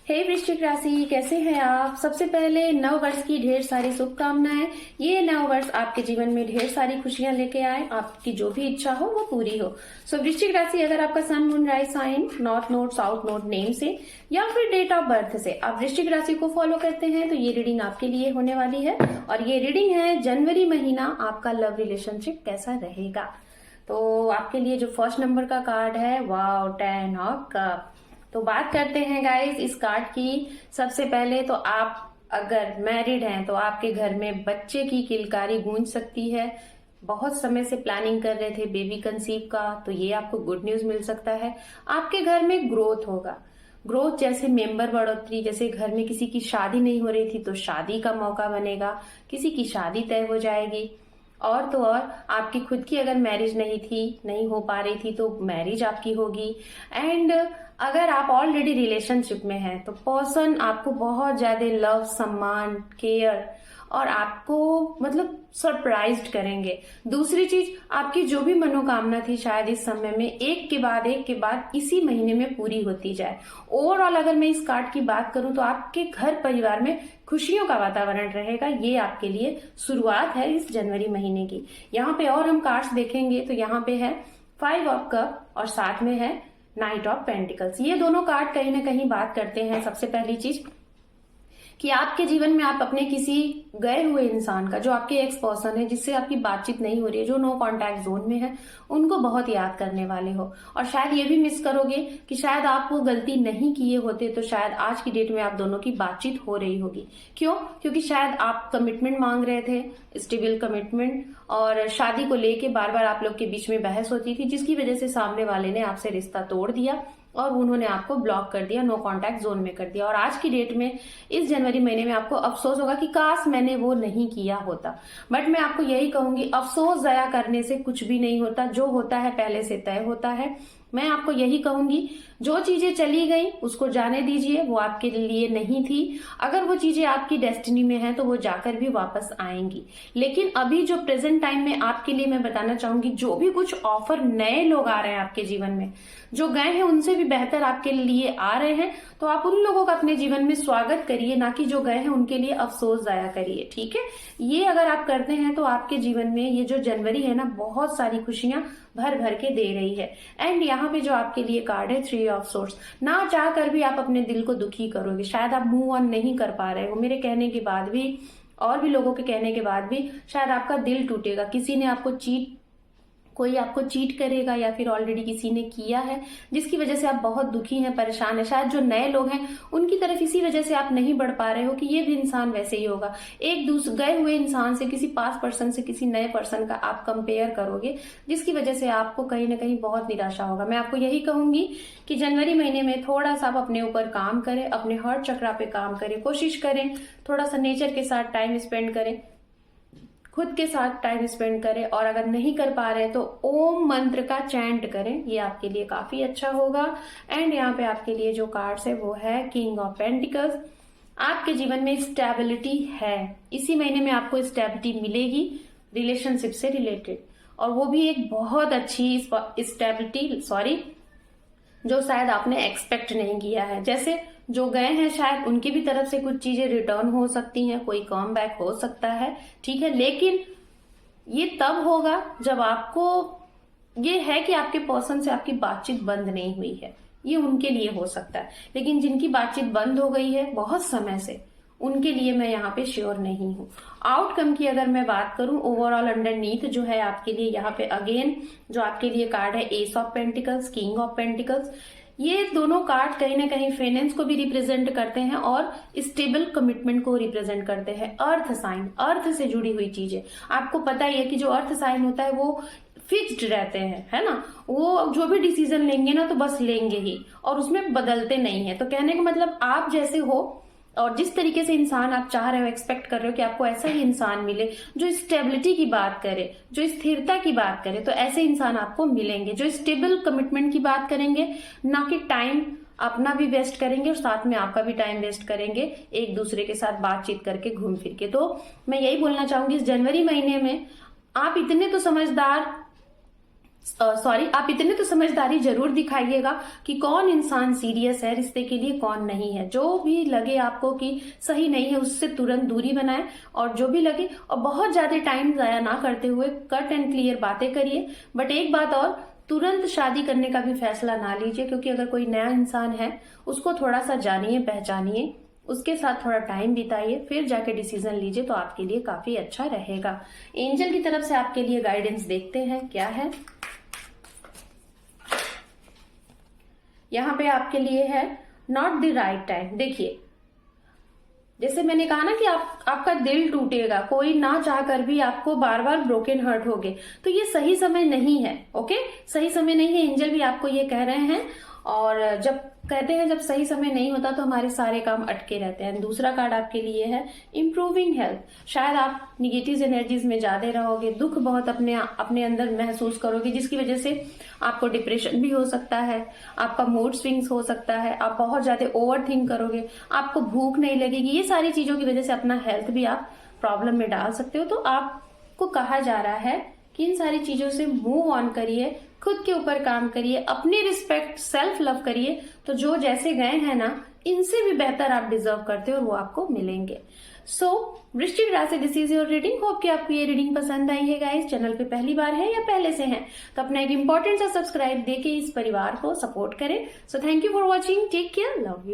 हे वृश्चिक राशि, कैसे हैं आप। सबसे पहले नव वर्ष की ढेर सारी शुभकामनाएं। ये नव वर्ष आपके जीवन में ढेर सारी खुशियां लेके आए, आपकी जो भी इच्छा हो वो पूरी हो। सो वृश्चिक राशि, अगर आपका sun moon rise sign north node south node name से या फिर डेट ऑफ बर्थ से आप वृश्चिक राशि को फॉलो करते हैं तो ये रीडिंग आपके लिए होने वाली है। और ये रीडिंग है जनवरी महीना आपका लव रिलेशनशिप कैसा रहेगा। तो आपके लिए जो फर्स्ट नंबर का कार्ड है, वाओ, 10 ऑफ कप। तो बात करते हैं गाइस इस कार्ड की। सबसे पहले तो आप अगर मैरिड हैं तो आपके घर में बच्चे की किलकारी गूंज सकती है। बहुत समय से प्लानिंग कर रहे थे बेबी कंसीव का, तो ये आपको गुड न्यूज मिल सकता है। आपके घर में ग्रोथ होगा। ग्रोथ जैसे मेंबर बढ़ोतरी, जैसे घर में किसी की शादी नहीं हो रही थी तो शादी का मौका बनेगा, किसी की शादी तय हो जाएगी। और तो और आपकी खुद की अगर मैरिज नहीं हो पा रही थी तो मैरिज आपकी होगी। एंड अगर आप ऑलरेडी रिलेशनशिप में हैं तो पर्सन आपको बहुत ज्यादा लव, सम्मान, केयर और आपको मतलब सरप्राइज्ड करेंगे। दूसरी चीज, आपकी जो भी मनोकामना थी शायद इस समय में एक के बाद इसी महीने में पूरी होती जाए। ओवरऑल अगर मैं इस कार्ड की बात करूं तो आपके घर परिवार में खुशियों का वातावरण रहेगा। ये आपके लिए शुरुआत है इस जनवरी महीने की। यहाँ पे और हम कार्ड्स देखेंगे तो यहाँ पे है 5 ऑफ कप और साथ में है नाइट ऑफ पेंटिकल्स। ये दोनों कार्ड कहीं ना कहीं बात करते हैं सबसे पहली चीज कि आपके जीवन में आप अपने किसी गए हुए इंसान का, जो आपके एक्स पर्सन है जिससे आपकी बातचीत नहीं हो रही है, जो नो कांटेक्ट जोन में है, उनको बहुत याद करने वाले हो। और शायद ये भी मिस करोगे कि शायद आप वो गलती नहीं किए होते तो शायद आज की डेट में आप दोनों की बातचीत हो रही होगी। क्यों? क्योंकि शायद आप कमिटमेंट मांग रहे थे, स्टेबल कमिटमेंट, और शादी को लेके बार बार आप लोग के बीच में बहस होती थी, जिसकी वजह से सामने वाले ने आपसे रिश्ता तोड़ दिया और उन्होंने आपको ब्लॉक कर दिया, नो कांटेक्ट जोन में कर दिया। और आज की डेट में इस जनवरी महीने में आपको अफसोस होगा कि काश मैंने वो नहीं किया होता। बट मैं आपको यही कहूंगी, अफसोस जया करने से कुछ भी नहीं होता। जो होता है पहले से तय होता है। मैं आपको यही कहूंगी, जो चीजें चली गई उसको जाने दीजिए, वो आपके लिए नहीं थी। अगर वो चीजें आपकी डेस्टिनी में है तो वो जाकर भी वापस आएंगी। लेकिन अभी जो प्रेजेंट टाइम में आपके लिए मैं बताना चाहूंगी, जो भी कुछ ऑफर नए लोग आ रहे हैं आपके जीवन में, जो गए हैं उनसे भी बेहतर आपके लिए आ रहे हैं, तो आप उन लोगों का अपने जीवन में स्वागत करिए, ना कि जो गए हैं उनके लिए अफसोस जाया करिए। ठीक है, ये अगर आप करते हैं तो आपके जीवन में ये जो जनवरी है ना, बहुत सारी खुशियां भर भर के दे रही है। एंड यहाँ पे जो आपके लिए कार्ड है 3 ऑफ सोर्स, ना चाह कर भी आप अपने दिल को दुखी करोगे। शायद आप मूव ऑन नहीं कर पा रहे हो, मेरे कहने के बाद भी और भी लोगों के कहने के बाद भी शायद आपका दिल टूटेगा। किसी ने आपको कोई आपको चीट करेगा या फिर ऑलरेडी किसी ने किया है, जिसकी वजह से आप बहुत दुखी हैं, परेशान हैं। शायद जो नए लोग हैं उनकी तरफ इसी वजह से आप नहीं बढ़ पा रहे हो कि ये भी इंसान वैसे ही होगा। एक दूसरे गए हुए इंसान से, किसी पास पर्सन से किसी नए पर्सन का आप कंपेयर करोगे, जिसकी वजह से आपको कहीं ना कहीं बहुत निराशा होगा। मैं आपको यही कहूंगी कि जनवरी महीने में थोड़ा सा आप अपने ऊपर काम करें, अपने हार्ट चक्रा पे काम करें, कोशिश करें थोड़ा सा नेचर के साथ टाइम स्पेंड करें, खुद के साथ टाइम स्पेंड करें। और अगर नहीं कर पा रहे तो ओम मंत्र का चैंट करें, ये आपके लिए काफी अच्छा होगा। एंड यहाँ पे आपके लिए जो कार्ड्स है वो है किंग ऑफ पेंटिकल्स। आपके जीवन में स्टेबिलिटी है, इसी महीने में आपको स्टेबिलिटी मिलेगी रिलेशनशिप से रिलेटेड, और वो भी एक बहुत अच्छी स्टेबिलिटी जो शायद आपने एक्सपेक्ट नहीं किया है। जैसे जो गए हैं शायद उनकी भी तरफ से कुछ चीजें रिटर्न हो सकती हैं, कोई कम बैक हो सकता है, ठीक है। लेकिन ये तब होगा जब आपको ये है कि आपके पर्सन से आपकी बातचीत बंद नहीं हुई है, ये उनके लिए हो सकता है। लेकिन जिनकी बातचीत बंद हो गई है बहुत समय से, उनके लिए मैं यहाँ पे श्योर नहीं हूँ। आउटकम की अगर मैं बात करूं, ओवरऑल अंडरनीथ जो है आपके लिए यहाँ पे अगेन जो आपके लिए कार्ड है S of pentacles, king of pentacles. ये दोनों कार्ड कहीं ना कहीं फाइनेंस को भी रिप्रेजेंट करते हैं और स्टेबल कमिटमेंट को रिप्रेजेंट करते हैं। अर्थ साइन, अर्थ से जुड़ी हुई चीजें, आपको पता ही है कि जो अर्थ साइन होता है वो फिक्स्ड रहते हैं, है ना। वो जो भी डिसीजन लेंगे ना तो बस लेंगे ही, और उसमें बदलते नहीं है। तो कहने का मतलब आप जैसे हो और जिस तरीके से इंसान आप चाह रहे हो, एक्सपेक्ट कर रहे हो कि आपको ऐसा ही इंसान मिले जो स्टेबिलिटी की बात करे, जो स्थिरता की बात करे, तो ऐसे इंसान आपको मिलेंगे जो स्टेबल कमिटमेंट की बात करेंगे, ना कि टाइम अपना भी वेस्ट करेंगे और साथ में आपका भी टाइम वेस्ट करेंगे एक दूसरे के साथ बातचीत करके, घूम फिर के। तो मैं यही बोलना चाहूंगी, इस जनवरी महीने में आप इतने तो समझदार सॉरी, आप इतने तो समझदारी जरूर दिखाइएगा कि कौन इंसान सीरियस है रिश्ते के लिए, कौन नहीं है। जो भी लगे आपको कि सही नहीं है उससे तुरंत दूरी बनाएं, और जो भी लगे, और बहुत ज्यादा टाइम जाया ना करते हुए कट एंड क्लियर बातें करिए। बट एक बात और, तुरंत शादी करने का भी फैसला ना लीजिए, क्योंकि अगर कोई नया इंसान है उसको थोड़ा सा जानिए, पहचानिए, उसके साथ थोड़ा टाइम बिताइए, फिर जाके डिसीजन लीजिए, तो आपके लिए काफी अच्छा रहेगा। एंजल की तरफ से आपके लिए गाइडेंस देखते हैं क्या है। यहाँ पे आपके लिए है नॉट द राइट टाइम। देखिए, जैसे मैंने कहा ना कि आपका दिल टूटेगा, कोई ना चाह कर भी आपको बार बार ब्रोकन हर्ट होगे, तो ये सही समय नहीं है। ओके, सही समय नहीं है, एंजल भी आपको ये कह रहे हैं। और जब कहते हैं जब सही समय नहीं होता तो हमारे सारे काम अटके रहते हैं। दूसरा कार्ड आपके लिए है इम्प्रूविंग हेल्थ। शायद आप निगेटिव एनर्जीज में ज्यादा रहोगे, दुख बहुत अपने अंदर महसूस करोगे, जिसकी वजह से आपको डिप्रेशन भी हो सकता है, आपका मूड स्विंग्स हो सकता है, आप बहुत ज्यादा ओवर थिंक करोगे, आपको भूख नहीं लगेगी। ये सारी चीजों की वजह से अपना हेल्थ भी आप प्रॉब्लम में डाल सकते हो। तो आपको कहा जा रहा है कि इन सारी चीजों से मूव ऑन करिए, खुद के ऊपर काम करिए, अपनी रिस्पेक्ट, सेल्फ लव करिए, तो जो जैसे गए हैं ना, इनसे भी बेहतर आप डिजर्व करते हो और वो आपको मिलेंगे। सो वृश्चिक राशि, this is your reading. Hope कि आपको ये रीडिंग पसंद आई है गाइस। चैनल पे पहली बार है या पहले से हैं तो अपना एक इंपॉर्टेंट सा सब्सक्राइब देके इस परिवार को सपोर्ट करें। So thank you for watching, take care, love you.